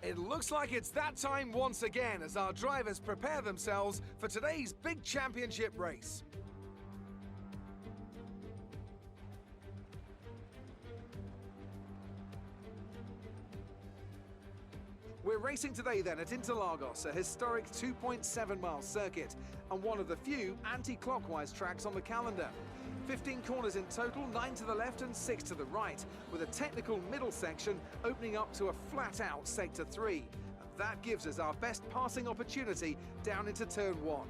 It looks like it's that time once again as our drivers prepare themselves for today's big championship race. We're racing today then at Interlagos, a historic 2.7-mile circuit and one of the few anti-clockwise tracks on the calendar. 15 corners in total, 9 to the left and 6 to the right, with a technical middle section opening up to a flat-out Sector 3. And that gives us our best passing opportunity down into Turn 1.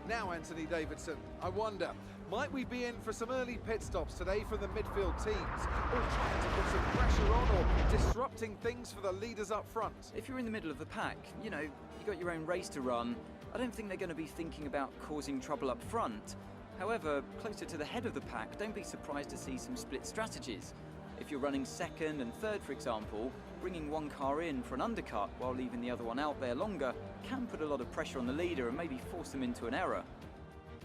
Now, Anthony Davidson, I wonder, might we be in for some early pit stops today from the midfield teams, all trying to put some pressure on or disrupting things for the leaders up front? If you're in the middle of the pack, you know, you got your own race to run, I don't think they're going to be thinking about causing trouble up front. However, closer to the head of the pack, don't be surprised to see some split strategies. If you're running second and third, for example, bringing one car in for an undercut while leaving the other one out there longer can put a lot of pressure on the leader and maybe force them into an error.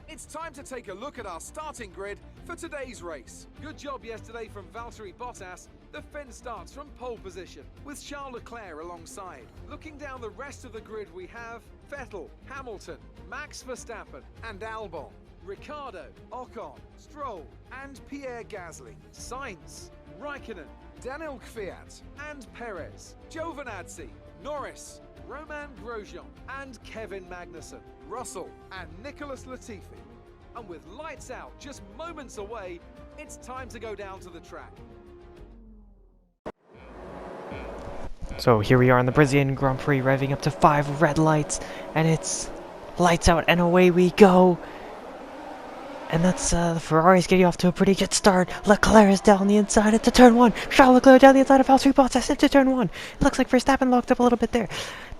It's time to take a look at our starting grid for today's race. Good job yesterday from Valtteri Bottas. The Finn starts from pole position, with Charles Leclerc alongside. Looking down the rest of the grid, we have Vettel, Hamilton, Max Verstappen and Albon, Ricciardo, Ocon, Stroll and Pierre Gasly, Sainz, Raikkonen, Daniel Kvyat and Perez, Giovinazzi, Norris, Romain Grosjean and Kevin Magnussen, Russell and Nicholas Latifi. And with lights out just moments away, it's time to go down to the track. So here we are on the Brazilian Grand Prix, revving up to 5 red lights, and it's lights out and away we go. And that's the Ferrari's getting off to a pretty good start. Leclerc is down the inside into turn 1. Charles Leclerc down the inside of Valtteri Bottas into turn 1. It looks like Verstappen locked up a little bit there.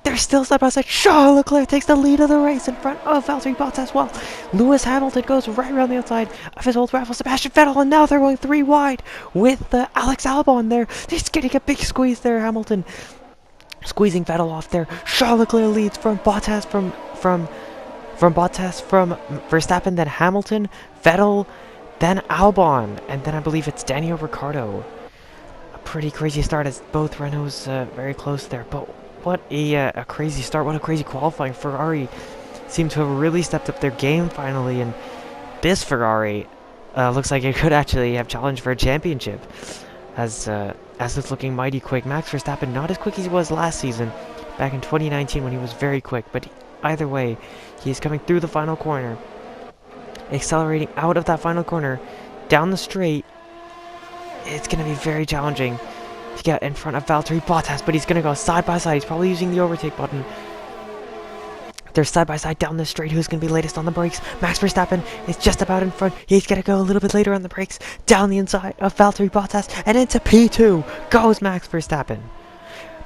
They're still side by side. Charles Leclerc takes the lead of the race in front of Valtteri Bottas. Well, Lewis Hamilton goes right around the outside of his old rival Sebastian Vettel, and now they're going 3 wide with Alex Albon there. He's getting a big squeeze there, Hamilton squeezing Vettel off there. Charles Leclerc leads from Bottas from Verstappen, then Hamilton, Vettel, then Albon, and then I believe it's Daniel Ricciardo. A pretty crazy start as both Renaults very close there, but what a crazy start, what a crazy qualifying. Ferrari seemed to have really stepped up their game finally, and this Ferrari looks like it could actually have challenged for a championship, as it's looking mighty quick. Max Verstappen not as quick as he was last season, back in 2019 when he was very quick, but either way, he is coming through the final corner, accelerating out of that final corner, down the straight. It's going to be very challenging to get in front of Valtteri Bottas, but he's going to go side by side. He's probably using the overtake button. They're side by side down the straight. Who's going to be latest on the brakes? Max Verstappen is just about in front. He's going to go a little bit later on the brakes, down the inside of Valtteri Bottas, and into P2 goes Max Verstappen.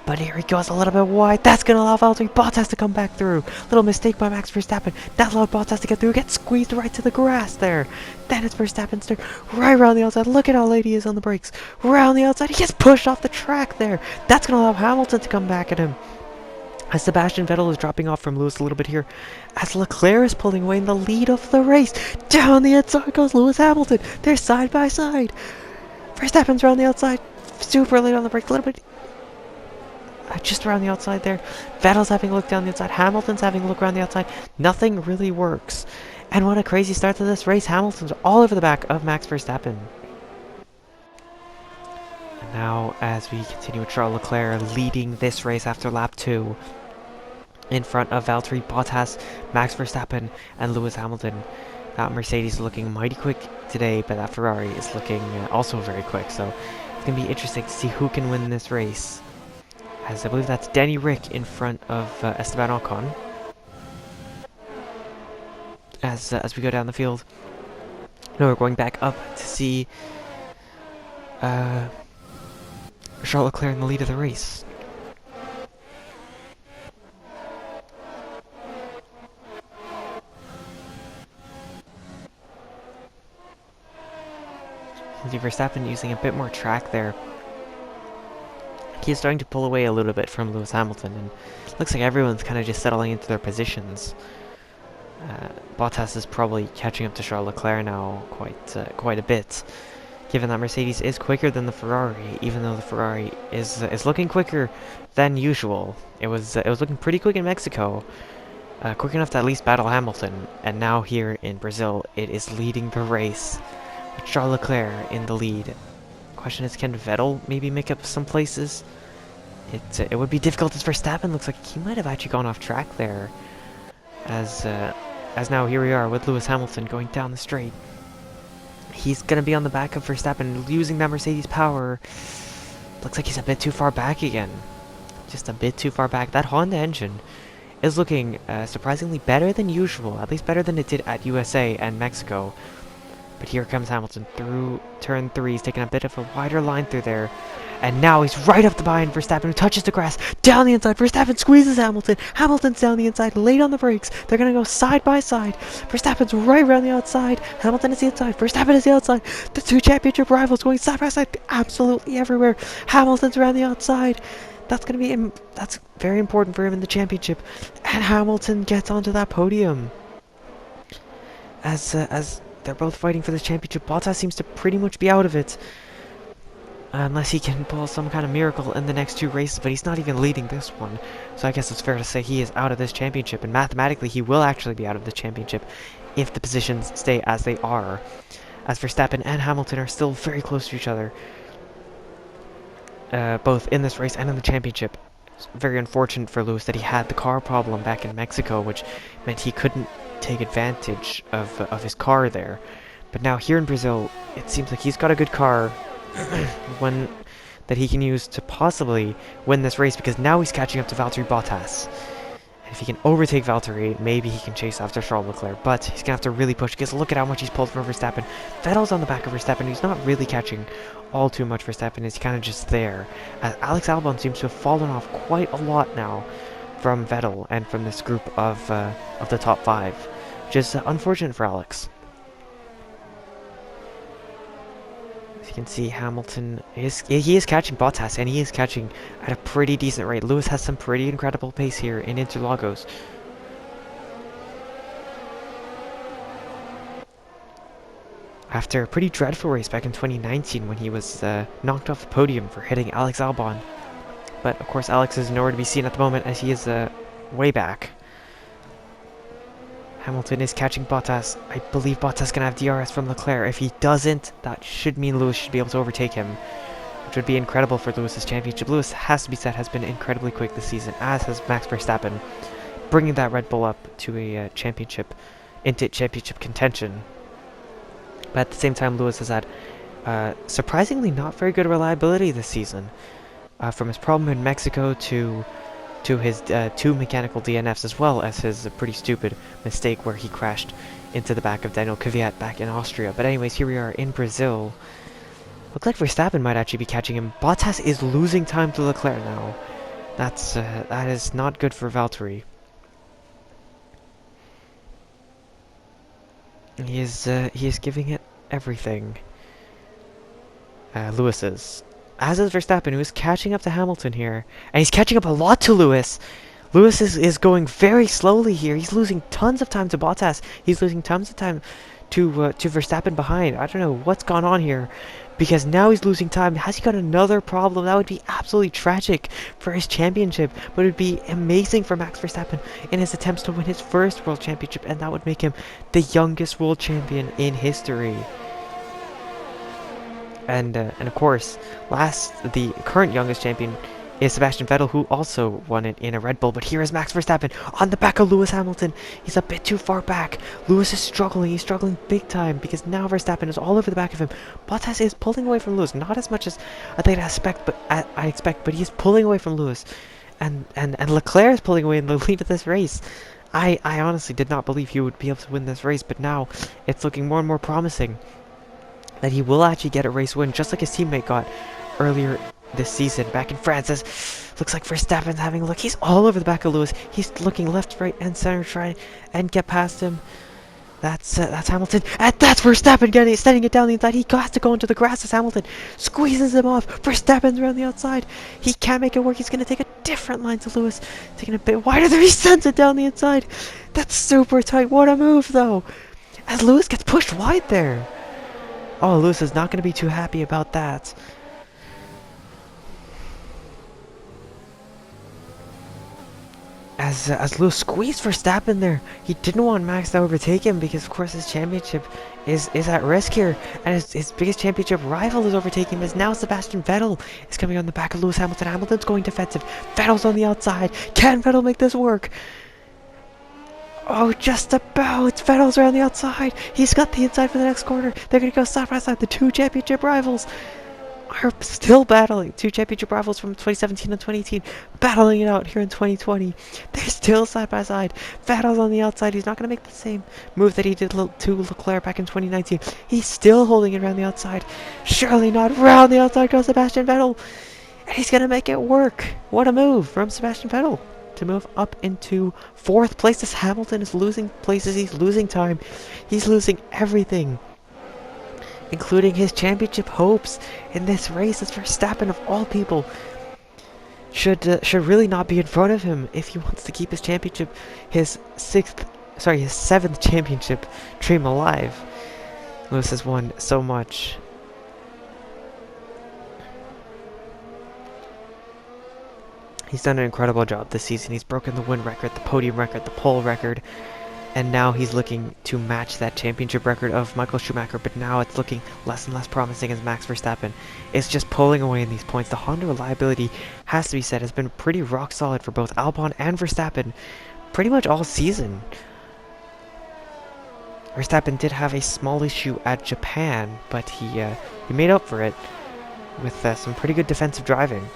But here he goes a little bit wide. That's going to allow Valtteri Bottas to come back through. Little mistake by Max Verstappen. That allowed Bottas to get through. Get squeezed right to the grass there. Then it's Verstappen's turn. Right around the outside. Look at how late he is on the brakes. Around the outside. He gets pushed off the track there. That's going to allow Hamilton to come back at him. As Sebastian Vettel is dropping off from Lewis a little bit here. As Leclerc is pulling away in the lead of the race. Down the inside goes Lewis Hamilton. They're side by side. Verstappen's around the outside. Super late on the brake. A little bit. Just around the outside there. Vettel's having a look down the inside. Hamilton's having a look around the outside. Nothing really works. And what a crazy start to this race. Hamilton's all over the back of Max Verstappen. And now, as we continue with Charles Leclerc leading this race after lap 2, in front of Valtteri Bottas, Max Verstappen, and Lewis Hamilton. That Mercedes is looking mighty quick today, but that Ferrari is looking also very quick. So it's going to be interesting to see who can win this race. As I believe that's Danny Rick in front of Esteban Ocon. As we go down the field. No, we're going back up to see Charles Leclerc in the lead of the race. Verstappen using a bit more track there. He's starting to pull away a little bit from Lewis Hamilton, and looks like everyone's kind of just settling into their positions. Bottas is probably catching up to Charles Leclerc now quite a bit. given that Mercedes is quicker than the Ferrari, even though the Ferrari is looking quicker than usual. It was looking pretty quick in Mexico, quick enough to at least battle Hamilton, and now here in Brazil, it is leading the race with Charles Leclerc in the lead. Question is, can Vettel maybe make up some places? It would be difficult as Verstappen looks like he might have actually gone off track there, as now here we are with Lewis Hamilton going down the straight. He's going to be on the back of Verstappen, using that Mercedes power. Looks like he's a bit too far back again. Just a bit too far back. That Honda engine is looking surprisingly better than usual. At least better than it did at USA and Mexico. But here comes Hamilton through turn 3. He's taking a bit of a wider line through there. And now he's right up the behind Verstappen, who touches the grass. Down the inside, Verstappen squeezes Hamilton. Hamilton's down the inside, late on the brakes. They're going to go side by side. Verstappen's right around the outside. Hamilton is the inside. Verstappen is the outside. The two championship rivals going side by side absolutely everywhere. Hamilton's around the outside. That's going to be that's very important for him in the championship. And Hamilton gets onto that podium. As they're both fighting for the championship, Bottas seems to pretty much be out of it. Unless he can pull some kind of miracle in the next 2 races, but he's not even leading this one. So I guess it's fair to say he is out of this championship, and mathematically he will actually be out of the championship if the positions stay as they are. As Verstappen and Hamilton are still very close to each other, both in this race and in the championship. It's very unfortunate for Lewis that he had the car problem back in Mexico, which meant he couldn't take advantage of his car there. But now here in Brazil, it seems like he's got a good car, one that he can use to possibly win this race, because now he's catching up to Valtteri Bottas. And if he can overtake Valtteri, maybe he can chase after Charles Leclerc, but he's gonna have to really push, because look at how much he's pulled from Verstappen. Vettel's on the back of Verstappen. He's not really catching all too much Verstappen. He's kind of just there. Alex Albon seems to have fallen off quite a lot now from Vettel and from this group of the top 5, which is unfortunate for Alex. You can see Hamilton he is catching Bottas, and he is catching at a pretty decent rate. Lewis has some pretty incredible pace here in Interlagos. After a pretty dreadful race back in 2019 when he was knocked off the podium for hitting Alex Albon. But of course Alex is nowhere to be seen at the moment, as he is way back. Hamilton is catching Bottas. I believe Bottas can have DRS from Leclerc. If he doesn't, that should mean Lewis should be able to overtake him, which would be incredible for Lewis's championship. Lewis, has to be said, has been incredibly quick this season, as has Max Verstappen, bringing that Red Bull up to a championship contention. But at the same time, Lewis has had surprisingly not very good reliability this season, from his problem in Mexico to his 2 mechanical DNFs, as well as his pretty stupid mistake where he crashed into the back of Daniel Kvyat back in Austria. But anyways, here we are in Brazil. Look like Verstappen might actually be catching him. Bottas is losing time to Leclerc now. That is not good for Valtteri. He is giving it everything. Lewis is. As is Verstappen, who is catching up to Hamilton here. And he's catching up a lot to Lewis. Lewis is going very slowly here. He's losing tons of time to Bottas. He's losing tons of time to Verstappen behind. I don't know what's gone on here, because now he's losing time. Has he got another problem? That would be absolutely tragic for his championship, but it would be amazing for Max Verstappen in his attempts to win his first world championship, and that would make him the youngest world champion in history. And of course, the current youngest champion is Sebastian Vettel, who also won it in a Red Bull. But here is Max Verstappen on the back of Lewis Hamilton. He's a bit too far back. Lewis is struggling. He's struggling big time, because now Verstappen is all over the back of him. Bottas is pulling away from Lewis, not as much as I expect, but he's pulling away from Lewis, and Leclerc is pulling away in the lead of this race. I honestly did not believe he would be able to win this race, but now it's looking more and more promising that he will actually get a race win, just like his teammate got earlier this season back in France. Looks like Verstappen's having a look. He's all over the back of Lewis. He's looking left, right, and center, trying and get past him. That's Hamilton, and that's Verstappen setting it down the inside. He has to go into the grass as Hamilton squeezes him off. Verstappen's around the outside. He can't make it work. He's going to take a different line to Lewis, taking a bit wider there. He sends it down the inside. That's super tight. What a move, though, as Lewis gets pushed wide there. Oh, Lewis is not going to be too happy about that. As Lewis squeezed Verstappen there, he didn't want Max to overtake him because, of course, his championship is at risk here, and his biggest championship rival is overtaking him. As now Sebastian Vettel is coming on the back of Lewis Hamilton. Hamilton's going defensive. Vettel's on the outside. Can Vettel make this work? Oh, just about. Vettel's around the outside. He's got the inside for the next corner. They're going to go side by side. The two championship rivals are still battling. Two championship rivals from 2017 and 2018 battling it out here in 2020. They're still side by side. Vettel's on the outside. He's not going to make the same move that he did to Leclerc back in 2019. He's still holding it around the outside. Surely not. Round the outside goes Sebastian Vettel. And he's going to make it work. What a move from Sebastian Vettel to move up into 4th place as Hamilton is losing places. He's losing time. He's losing everything, including his championship hopes in this race, as Verstappen, of all people, should really not be in front of him if he wants to keep his championship, his 7th championship dream alive. Lewis has won so much. He's done an incredible job this season. He's broken the win record, the podium record, the pole record, and now he's looking to match that championship record of Michael Schumacher, but now it's looking less and less promising as Max Verstappen is just pulling away in these points. The Honda reliability, has to be said, has been pretty rock solid for both Albon and Verstappen pretty much all season. Verstappen did have a small issue at Japan, but he made up for it with some pretty good defensive driving.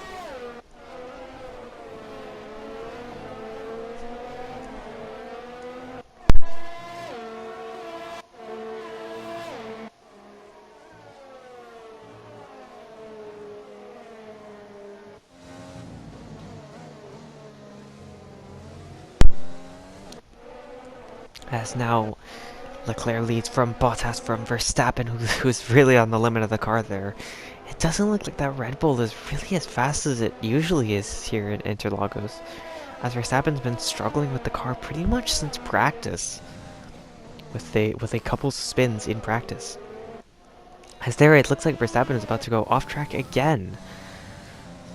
As now Leclerc leads from Bottas from Verstappen, who's really on the limit of the car there. It doesn't look like that Red Bull is really as fast as it usually is here in Interlagos, as Verstappen's been struggling with the car pretty much since practice, with a couple spins in practice. As there, it looks like Verstappen is about to go off track again.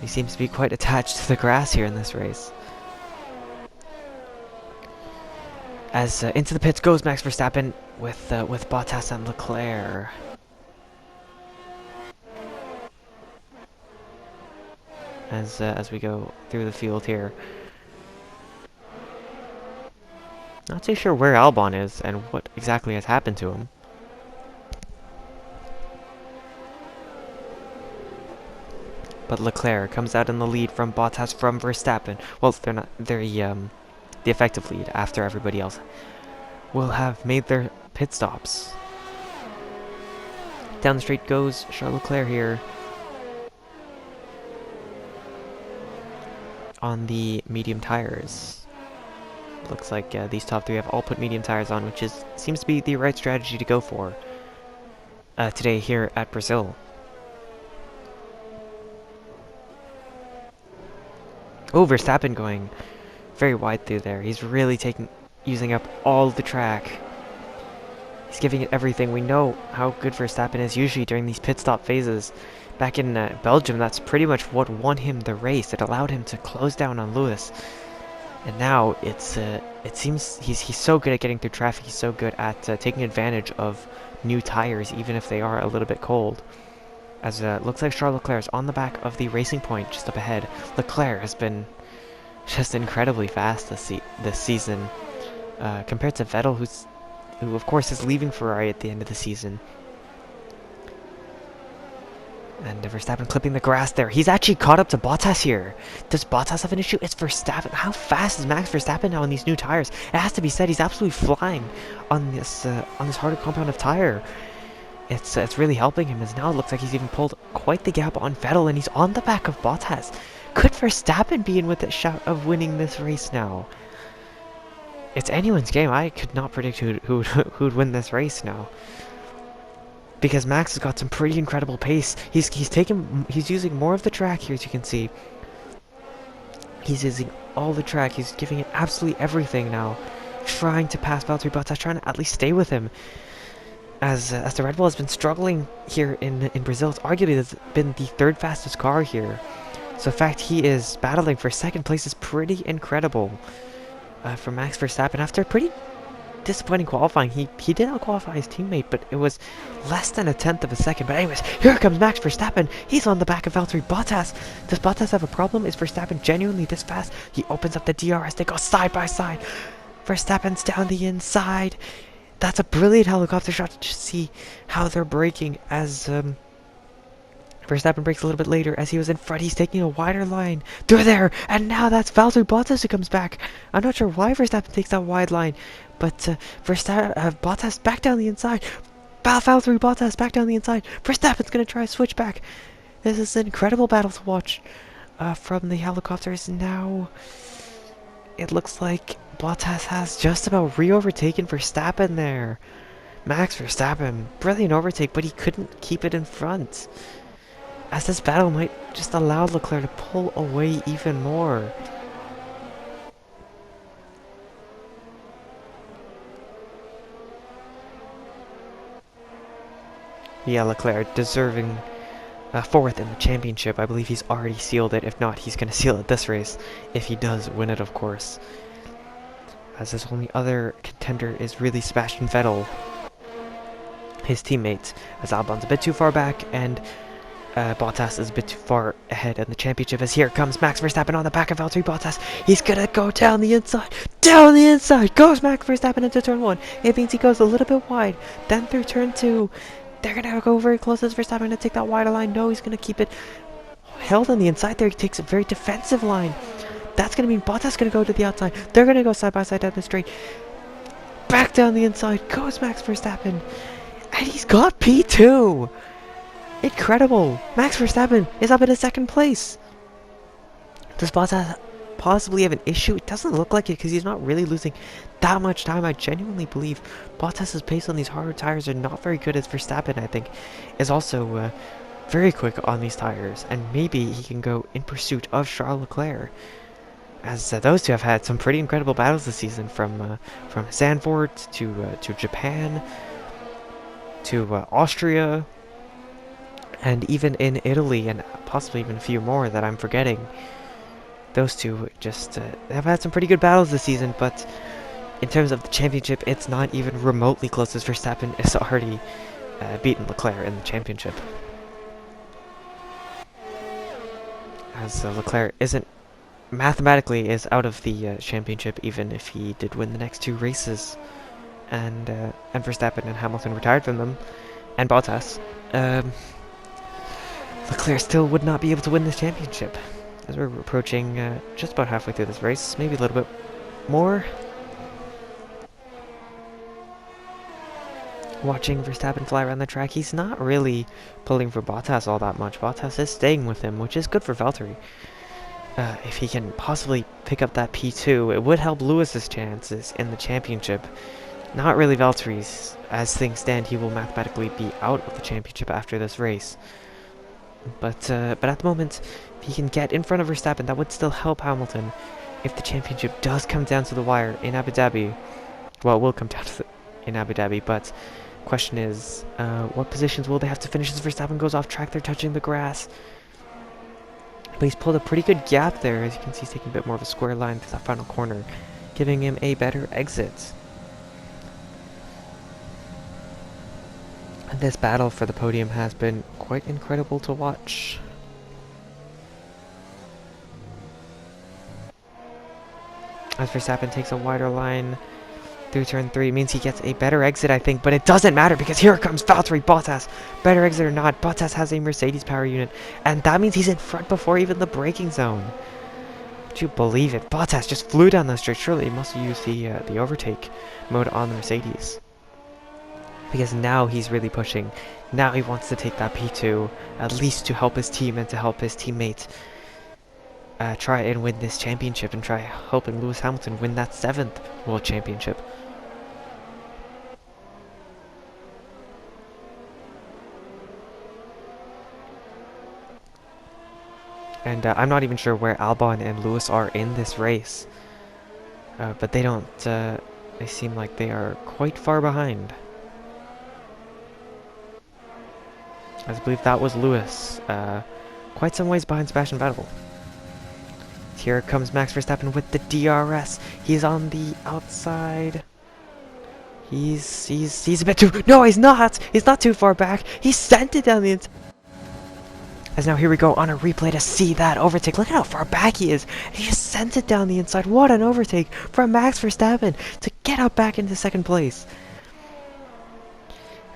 He seems to be quite attached to the grass here in this race. As into the pits goes Max Verstappen with Bottas and Leclerc. As we go through the field here. Not too sure where Albon is and what exactly has happened to him. But Leclerc comes out in the lead from Bottas from Verstappen. Well, they're the effective lead after everybody else will have made their pit stops. Down the straight goes Charles Leclerc here on the medium tires. Looks like these top three have all put medium tires on, which seems to be the right strategy to go for today here at Brazil. Oh, Verstappen going very wide through there. He's really using up all the track. He's giving it everything. We know how good Verstappen is usually during these pit stop phases. Back in Belgium, that's pretty much what won him the race. It allowed him to close down on Lewis. And now it seems he's so good at getting through traffic. He's so good at taking advantage of new tires, even if they are a little bit cold. As looks like Charles Leclerc is on the back of the Racing Point just up ahead. Leclerc has been just incredibly fast this season, compared to Vettel, who of course is leaving Ferrari at the end of the season. And Verstappen clipping the grass there. He's actually caught up to Bottas here. Does Bottas have an issue? It's Verstappen. How fast is Max Verstappen now on these new tires? It has to be said, he's absolutely flying on this harder compound of tire. It's really helping him, as now it looks like he's even pulled quite the gap on Vettel, and he's on the back of Bottas. Could Verstappen be in with a shot of winning this race now? It's anyone's game. I could not predict who'd win this race now, because Max has got some pretty incredible pace. He's using more of the track here, as you can see. He's using all the track. He's giving it absolutely everything now, trying to pass Valtteri Bottas, trying to at least stay with him. as the Red Bull has been struggling here in Brazil. It's arguably been the third fastest car here. So the fact he is battling for second place is pretty incredible for Max Verstappen. After a pretty disappointing qualifying, he did out-qualify his teammate, but it was less than a tenth of a second. But anyways, here comes Max Verstappen. He's on the back of Valtteri Bottas. Does Bottas have a problem? Is Verstappen genuinely this fast? He opens up the DRS. They go side by side. Verstappen's down the inside. That's a brilliant helicopter shot to just see how they're braking as Verstappen breaks a little bit later. As he was in front, he's taking a wider line. They're there, and now that's Valtteri Bottas who comes back. I'm not sure why Verstappen takes that wide line, but Bottas back down the inside. Valtteri Bottas back down the inside. Verstappen's going to try a switch back. This is an incredible battle to watch from the helicopters. Now it looks like Bottas has just about re-overtaken Verstappen there. Max Verstappen, brilliant overtake, but he couldn't keep it in front, as this battle might just allow Leclerc to pull away even more. Yeah, Leclerc deserving fourth in the championship. I believe he's already sealed it. If not, he's going to seal it this race, if he does win it, of course. As his only other contender is really Sebastian Vettel, his teammate, as Albon's a bit too far back, and Bottas is a bit too far ahead in the championship. As here comes Max Verstappen on the back of Valtteri Bottas. He's gonna go down the inside. Down the inside goes Max Verstappen into turn 1. It means he goes a little bit wide. Then through turn 2, they're gonna go very close. As Verstappen gonna take that wider line. No, he's gonna keep it held on the inside there. He takes a very defensive line. That's gonna mean Bottas gonna go to the outside. They're gonna go side by side down the straight. Back down the inside goes Max Verstappen. And he's got P2. Incredible! Max Verstappen is up in second place. Does Bottas possibly have an issue? It doesn't look like it, because he's not really losing that much time. I genuinely believe Bottas's pace on these harder tires are not very good, as Verstappen, I think, is also very quick on these tires, and maybe he can go in pursuit of Charles Leclerc, as those two have had some pretty incredible battles this season, from Zandvoort to Japan to Austria, and even in Italy, and possibly even a few more that I'm forgetting. Those two just have had some pretty good battles this season, but in terms of the championship, it's not even remotely close, as Verstappen has already beaten Leclerc in the championship. As Leclerc mathematically is out of the championship, even if he did win the next two races, and Verstappen and Hamilton retired from them, and Bottas. Leclerc still would not be able to win this championship, as we're approaching just about halfway through this race, maybe a little bit more. Watching Verstappen fly around the track, he's not really pulling for Bottas all that much. Bottas is staying with him, which is good for Valtteri. If he can possibly pick up that P2, it would help Lewis's chances in the championship. Not really Valtteri's. As things stand, he will mathematically be out of the championship after this race. But at the moment, if he can get in front of Verstappen, that would still help Hamilton. If the championship does come down to the wire in Abu Dhabi, well, it will come down to in Abu Dhabi, but question is, what positions will they have to finish as Verstappen goes off track? They're touching the grass. But he's pulled a pretty good gap there. As you can see, he's taking a bit more of a square line to that final corner, giving him a better exit. And this battle for the podium has been quite incredible to watch. As Verstappen takes a wider line through turn 3, means he gets a better exit, I think, but it doesn't matter because here comes Valtteri Bottas. Better exit or not, Bottas has a Mercedes power unit, and that means he's in front before even the braking zone. Would you believe it? Bottas just flew down the straight. Surely he must have used the overtake mode on the Mercedes, because now he's really pushing. Now he wants to take that P2, at least to help his team and to help his teammate try and win this championship, and try helping Lewis Hamilton win that 7th World Championship. And I'm not even sure where Albon and Lewis are in this race. But they don't, they seem like they are quite far behind. as I believe that was Lewis, quite some ways behind Sebastian Vettel. Here comes Max Verstappen with the DRS. He's on the outside. He's a bit too... No, he's not! He's not too far back. He sent it down the inside. As now here we go on a replay to see that overtake. Look at how far back he is. He just sent it down the inside. What an overtake from Max Verstappen to get up back into second place.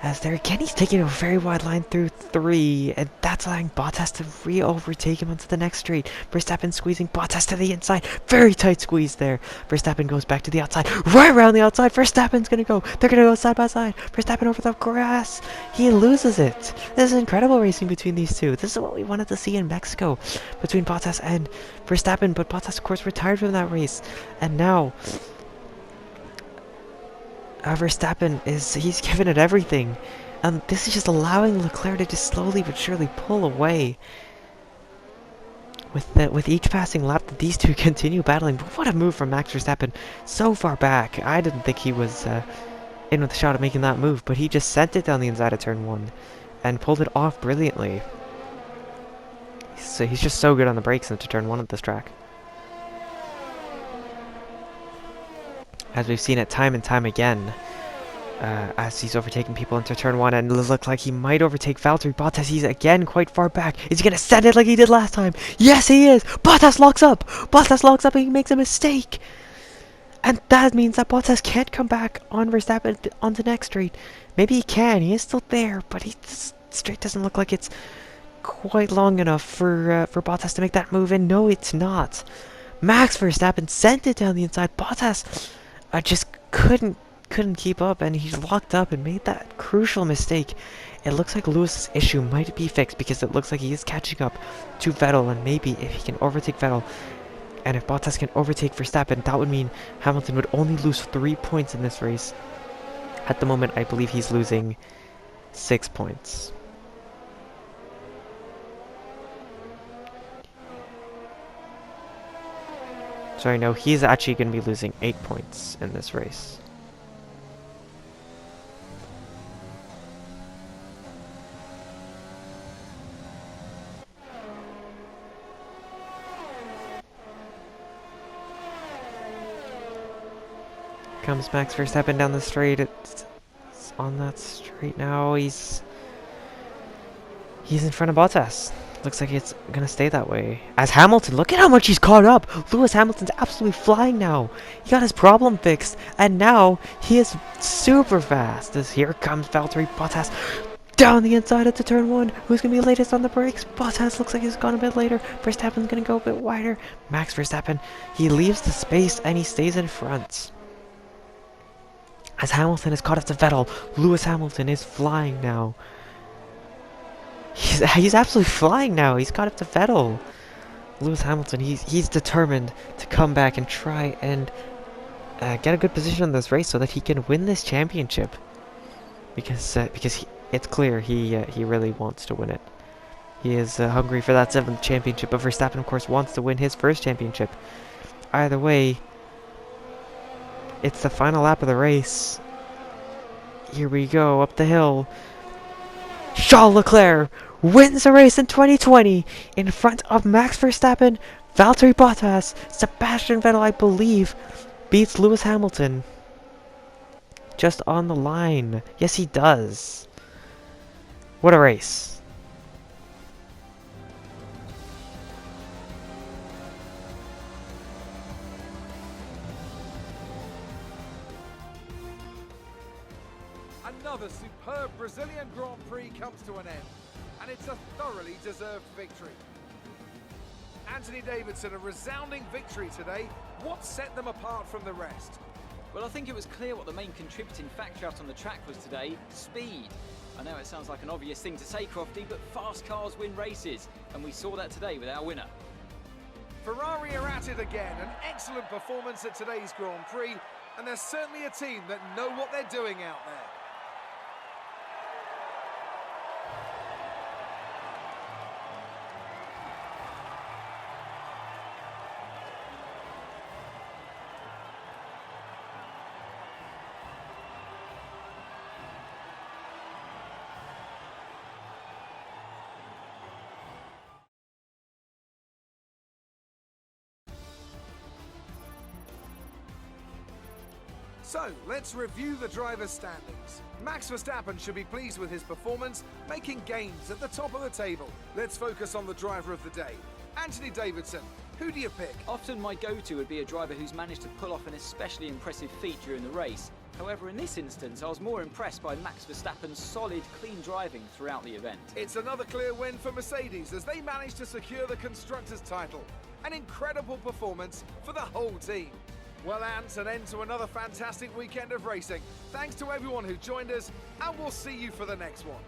As there again, he's taking a very wide line through 3, and that's allowing Bottas to re-overtake him onto the next straight. Verstappen squeezing Bottas to the inside. Very tight squeeze there. Verstappen goes back to the outside. Right around the outside. Verstappen's going to go. They're going to go side by side. Verstappen over the grass. He loses it. This is incredible racing between these two. This is what we wanted to see in Mexico between Bottas and Verstappen. But Bottas, of course, retired from that race. And now... Verstappen he's given it everything, and this is just allowing Leclerc to just slowly but surely pull away. With each passing lap, these two continue battling. But what a move from Max Verstappen, so far back. I didn't think he was in with a shot at making that move, but he just sent it down the inside of turn 1 and pulled it off brilliantly. So he's just so good on the brakes into turn 1 of this track. As we've seen it time and time again, as he's overtaking people into turn 1, and it looks like he might overtake Valtteri Bottas. He's again quite far back. Is he going to send it like he did last time? Yes, he is! Bottas locks up! Bottas locks up and he makes a mistake! And that means that Bottas can't come back on Verstappen onto next straight. Maybe he can, he is still there, but this straight doesn't look like it's quite long enough for Bottas to make that move, and no, it's not. Max Verstappen sent it down the inside. Bottas... I just couldn't keep up, and he locked up and made that crucial mistake. It looks like Lewis's issue might be fixed because it looks like he is catching up to Vettel, and maybe if he can overtake Vettel, and if Bottas can overtake Verstappen, that would mean Hamilton would only lose 3 points in this race. At the moment, I believe he's losing 6 points. Sorry, no, he's actually going to be losing 8 points in this race. Comes Max Verstappen down the straight. It's on that straight now. He's in front of Bottas. Looks like it's gonna stay that way. As Hamilton, look at how much he's caught up. Lewis Hamilton's absolutely flying now. He got his problem fixed, and now he is super fast. As here comes Valtteri Bottas down the inside at the turn 1. Who's gonna be latest on the brakes? Bottas looks like he's gone a bit later. Verstappen's gonna go a bit wider. Max Verstappen, he leaves the space and he stays in front. As Hamilton is caught up to Vettel, Lewis Hamilton is flying now. He's absolutely flying now. He's got up to Vettel. Lewis Hamilton, he's determined to come back and try and get a good position in this race so that he can win this championship. Because it's clear he really wants to win it. He is hungry for that 7th championship. But Verstappen, of course, wants to win his first championship. Either way, it's the final lap of the race. Here we go up the hill. Charles Leclerc wins the race in 2020 in front of Max Verstappen, Valtteri Bottas. Sebastian Vettel, I believe, beats Lewis Hamilton. Just on the line. Yes, he does. What a race. Another superb Brazilian Grand Prix comes to an end, and it's a thoroughly deserved victory. Anthony Davidson, a resounding victory today. What set them apart from the rest? Well, I think it was clear what the main contributing factor out on the track was today: speed. I know it sounds like an obvious thing to say, Crofty, but fast cars win races, and we saw that today with our winner. Ferrari are at it again, an excellent performance at today's Grand Prix, and they're certainly a team that know what they're doing out there. So, let's review the drivers' standings. Max Verstappen should be pleased with his performance, making gains at the top of the table. Let's focus on the driver of the day. Anthony Davidson, who do you pick? Often my go-to would be a driver who's managed to pull off an especially impressive feat during the race. However, in this instance, I was more impressed by Max Verstappen's solid, clean driving throughout the event. It's another clear win for Mercedes as they managed to secure the Constructors' title. An incredible performance for the whole team. Well, Ant, an end to another fantastic weekend of racing. Thanks to everyone who joined us, and we'll see you for the next one.